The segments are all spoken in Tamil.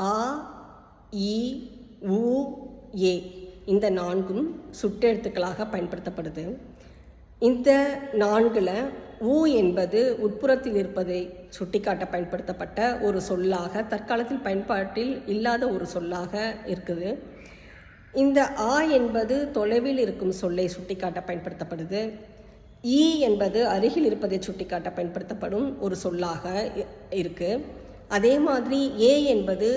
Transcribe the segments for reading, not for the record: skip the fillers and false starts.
ஆ, இ, உ, ஏ இந்த நான்கும் சுட்டெழுத்துக்களாக பயன்படுத்தப்படுது. இந்த நான்கில் ஊ என்பது உட்புறத்தில் இருப்பதை சுட்டிக்காட்ட பயன்படுத்தப்பட்ட ஒரு சொல்லாக தற்காலத்தில் பயன்பாட்டில் இல்லாத ஒரு சொல்லாக இருக்குது. இந்த ஆ என்பது தொலைவில் இருக்கும் சொல்லை சுட்டிக்காட்ட பயன்படுத்தப்படுது. ஈ என்பது அருகில் இருப்பதை சுட்டிக்காட்ட பயன்படுத்தப்படும் ஒரு சொல்லாக இருக்குது. அதே மாதிரி ஏ என்பது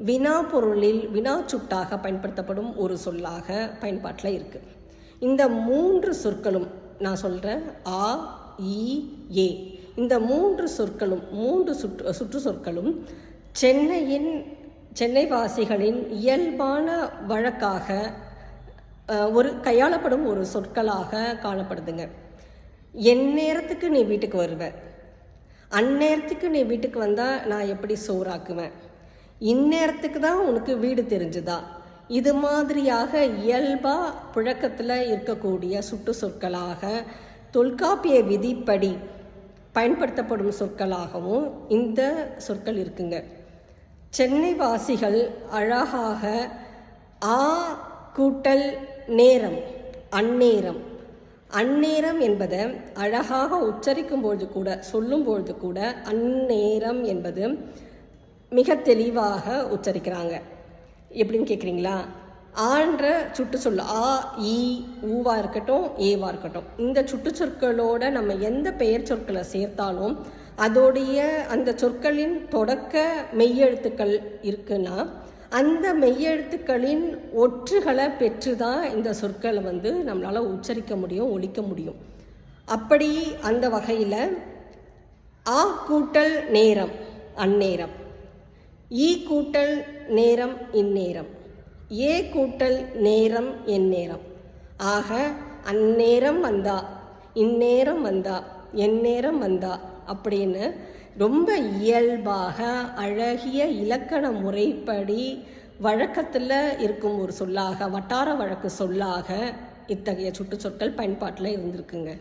வினா பொருளில் வினா சுட்டாக பயன்படுத்தப்படும் ஒரு சொல்லாக பயன்பாட்டில் இருக்குது. இந்த மூன்று சொற்களும் நான் சொல்கிறேன், ஆ, இ, ஏ, இந்த மூன்று சொற்களும் சுற்று சொற்களும் சென்னை வாசிகளின் இயல்பான வழக்காக கையாளப்படும் ஒரு சொற்களாக காணப்படுதுங்க. எந்நேரத்துக்கு நீ வீட்டுக்கு வருவ, அந்நேரத்துக்கு நீ வீட்டுக்கு வந்தால் நான் எப்படி சோறாக்குவேன், இந்நேரத்துக்கு தான் உனக்கு வீடு தெரிஞ்சுதா, இது மாதிரியாக இயல்பாக புழக்கத்தில் இருக்கக்கூடிய சுட்டு சொற்களாக தொல்காப்பிய விதிப்படி பயன்படுத்தப்படும் சொற்களாகவும் இந்த சொற்கள் இருக்குங்க. சென்னை வாசிகள் அழகாக ஆ கூட்டல் நேரம், அந்நேரம் என்பதை அழகாக உச்சரிக்கும்பொழுது கூட சொல்லும்பொழுது கூட அந்நேரம் என்பது மிக தெளிவாக உச்சரிக்கிறாங்க. எப்படின்னு கேட்குறீங்களா? ஆன்ற சுட்டு சொல் ஆ, இ, ஊவா இருக்கட்டும், ஏவா இருக்கட்டும், இந்த சுட்டு சொற்களோட நம்ம எந்த பெயர் சொற்களை சேர்த்தாலும் அதோடைய அந்த சொற்களின் தொடக்க மெய்யெழுத்துக்கள் இருக்குன்னா அந்த மெய்யெழுத்துக்களின் ஒற்றுகளை பெற்று தான் இந்த சொற்களை நம்மளால் உச்சரிக்க முடியும், ஒலிக்க முடியும். அப்படி அந்த வகையில் ஆ கூட்டல் நேரம் அந்நேரம், ஈ கூட்டல் நேரம் இந்நேரம், ஏ கூட்டல் நேரம் எந்நேரம். ஆக அந்நேரம் வந்தா, இந்நேரம் வந்தா, எந்நேரம் வந்தா அப்படின்னு ரொம்ப இயல்பாக அழகிய இலக்கண முறைப்படி வழக்கத்தில் இருக்கும் ஒரு சொல்லாக, வட்டார வழக்கு சொல்லாக இத்தகைய சுட்டு சொற்கள் பயன்பாட்டில் இருந்திருக்குங்க.